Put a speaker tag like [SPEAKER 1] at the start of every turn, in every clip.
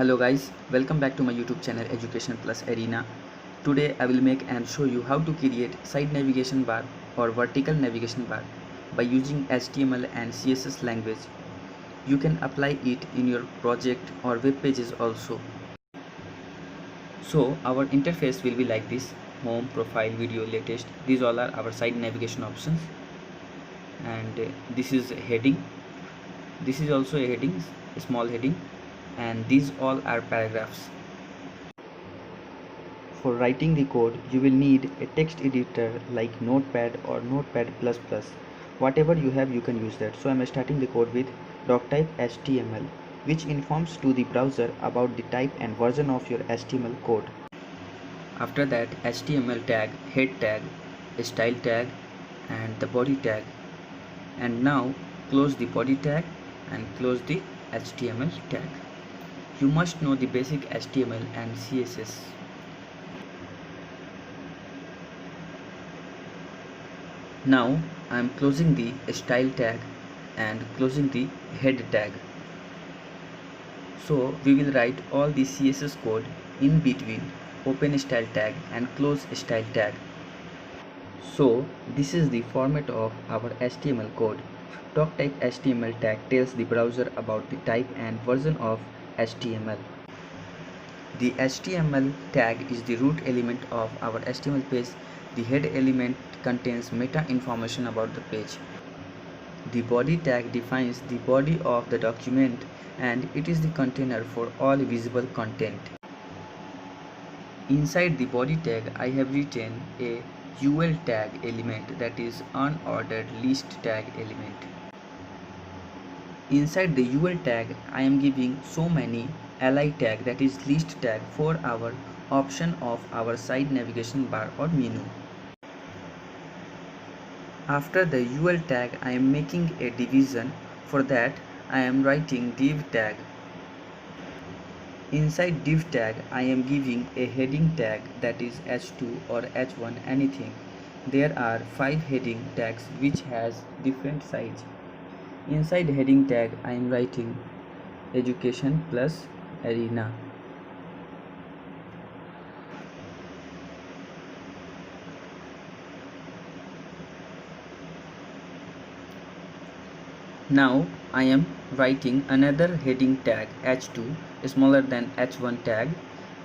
[SPEAKER 1] Hello guys, welcome back to my YouTube channel Education Plus Arena. Today I will make and show you how to create side navigation bar or vertical navigation bar by using HTML and CSS language. You can apply it in your project or web pages also. So our interface will be like this: home, profile, video, latest. These all are our side navigation options, and this is heading. This is also a heading, a small heading, and these all are paragraphs. For writing the code, you will need a text editor like Notepad or Notepad++. Whatever you have, you can use that. So I am starting the code with doctype HTML, which informs to the browser about the type and version of your HTML code. After that, HTML tag, head tag, a style tag, and the body tag. And now close the body tag and close the HTML tag. You must know the basic HTML and CSS. Now I am closing the style tag and closing the head tag. So we will write all the CSS code in between open style tag and close style tag. So this is the format of our HTML code. Doctype HTML tag tells the browser about the type and version of HTML. The HTML tag is the root element of our HTML page. The head element contains meta information about the page. The body tag defines the body of the document, and it is the container for all visible content. Inside the body tag, I have written a UL tag element, that is unordered list tag element. Inside the UL tag, I am giving so many li tag, that is list tag, for our option of our side navigation bar or menu. After the UL tag, I am making a division. For that, I am writing div tag. Inside div tag, I am giving a heading tag, that is h2 or h1, anything. There are 5 heading tags which has different size. Inside heading tag, I am writing Education Plus Arena. Now I am writing another heading tag h2 smaller than h1 tag,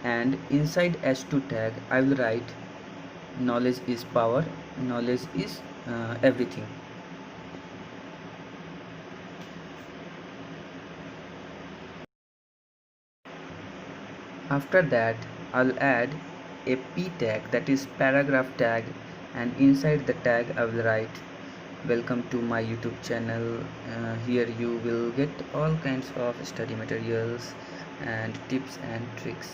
[SPEAKER 1] and inside h2 tag I will write knowledge is power, knowledge is everything. After that, I'll add a p tag, that is paragraph tag, and inside the tag I will write welcome to my YouTube channel. Here you will get all kinds of study materials and tips and tricks.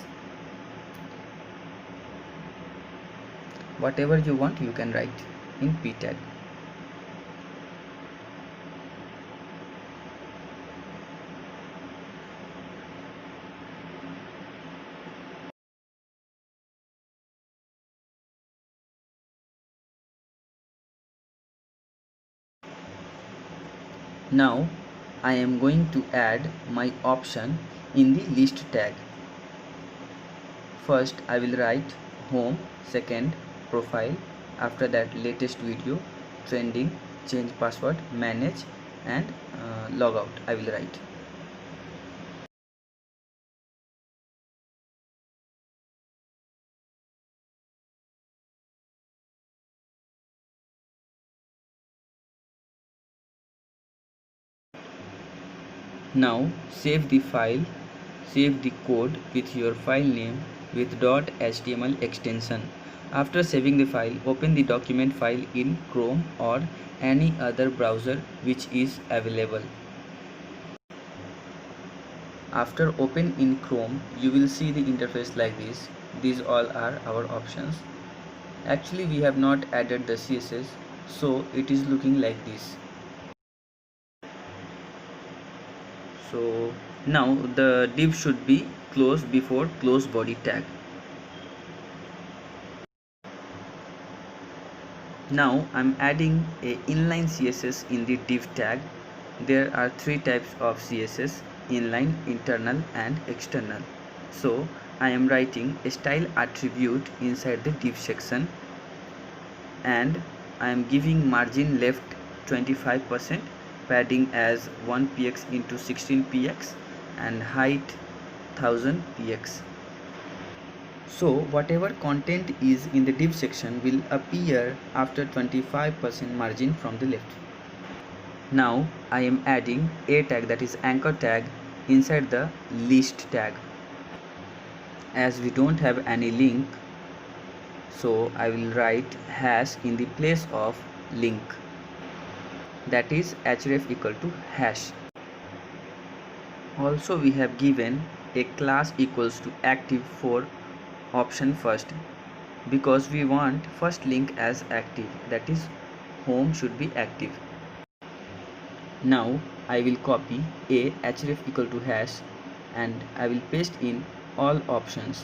[SPEAKER 1] Whatever you want, you can write in p tag. Now I am going to add my option in the list tag. First I will write home, second profile, after that latest video, trending, change password, manage, and logout I will write. Now save the file, save the code with your file name with .html extension. After saving the file, open the document file in Chrome or any other browser which is available. After open in Chrome, you will see the interface like this. These all are our options. Actually we have not added the CSS, so it is looking like this. So now the div should be closed before close body tag. Now I'm adding a inline CSS in the div tag. There are 3 types of CSS: inline, internal, and external. So I am writing a style attribute inside the div section, and I am giving margin left 25%, padding as 1 px into 16 px, and height 1000 px. So whatever content is in the div section will appear after 25% margin from the left. Now I am adding a tag, that is anchor tag, inside the list tag. As we don't have any link, so I will write hash in the place of link, that is href equal to hash. Also we have given a class equals to active for option first, because we want first link as active, that is home should be active. Now I will copy a href equal to hash and I will paste in all options,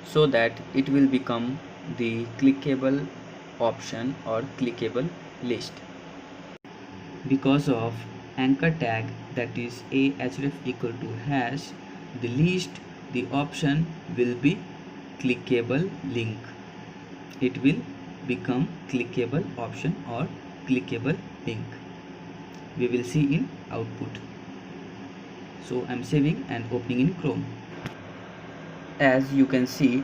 [SPEAKER 1] so that it will become the clickable option or clickable list. Because of anchor tag, that is a href equal to hash, the list, the option will be clickable link. It will become clickable option or clickable link. We will see in output. So I am saving and opening in Chrome. As you can see,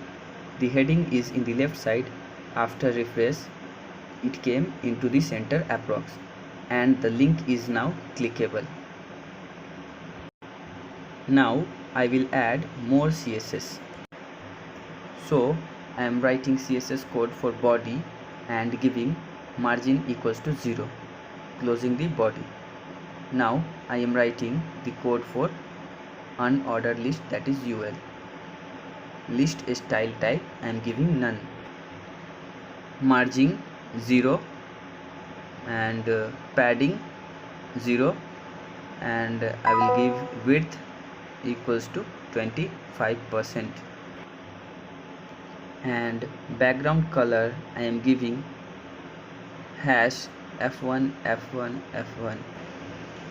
[SPEAKER 1] the heading is in the left side. After refresh, it came into the center approx, and the link is now clickable. Now I will add more CSS. So I am writing CSS code for body and giving margin equals to 0, closing the body. Now I am writing the code for unordered list, that is UL. List style type I am giving none. Margin 0 and padding 0, and I will give width equals to 25%, and background color I am giving hash f1 f1 f1.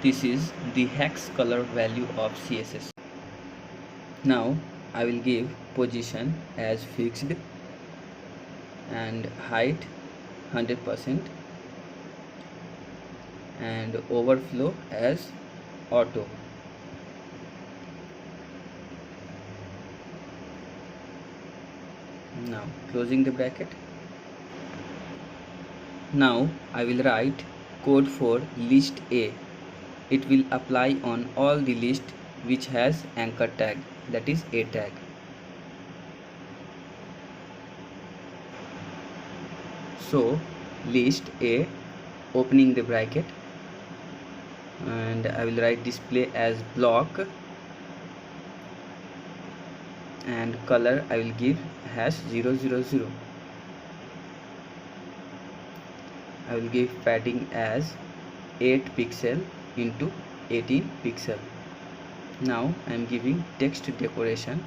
[SPEAKER 1] This is the hex color value of CSS. Now I will give position as fixed and height 100% and overflow as auto. Now closing the bracket. Now I will write code for list A. It will apply on all the list which has anchor tag, that is A tag. So list A, opening the bracket, and I will write display as block, and color I will give hash 000. I will give padding as 8 pixel into 18 pixel. Now I am giving text decoration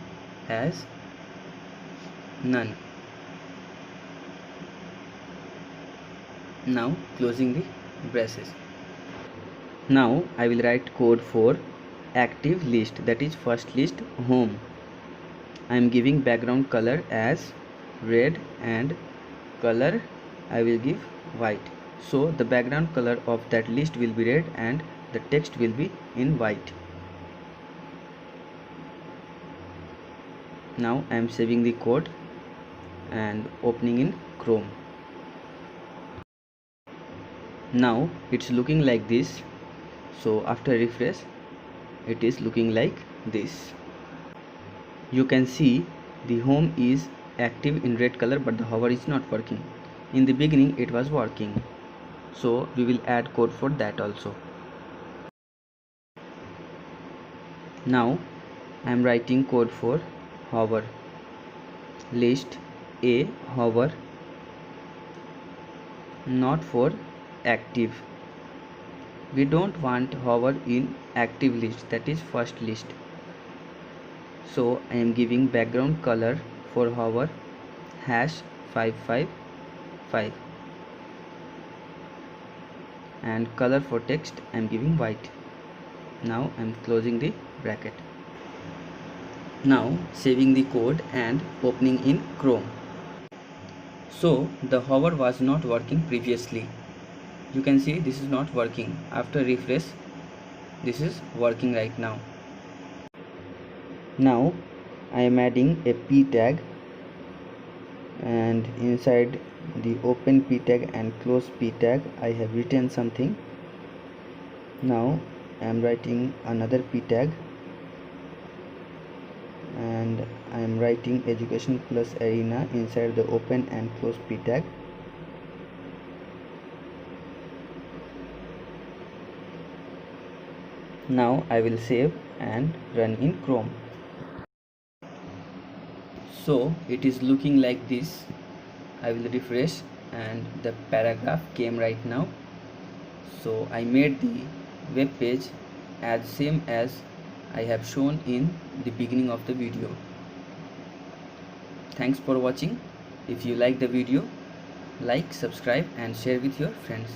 [SPEAKER 1] as none. Now closing the braces. Now I will write code for active list, that is first list home. I am giving background color as red and color I will give white. So the background color of that list will be red and the text will be in white. Now I am saving the code and opening in Chrome. Now it's looking like this. So after refresh, it is looking like this. You can see the home is active in red color, but the hover is not working. In the beginning it was working, so we will add code for that also. Now I am writing code for hover. List A hover, not for active. We don't want hover in active list, that is first list. So I am giving background color for hover hash 555, and color for text I am giving white. Now I am closing the bracket. Now saving the code and opening in Chrome. So the hover was not working previously. You can see this is not working. After refresh, this is working right now. Now I am adding a p tag, and inside the open p tag and close p tag I have written something. Now I am writing another p tag, and I am writing education plus arena inside the open and close p tag. Now I will save and run in Chrome. So it is looking like this. I will refresh and the paragraph came right now. So I made the web page as same as I have shown in the beginning of the video. Thanks for watching. If you like the video, like, subscribe and share with your friends.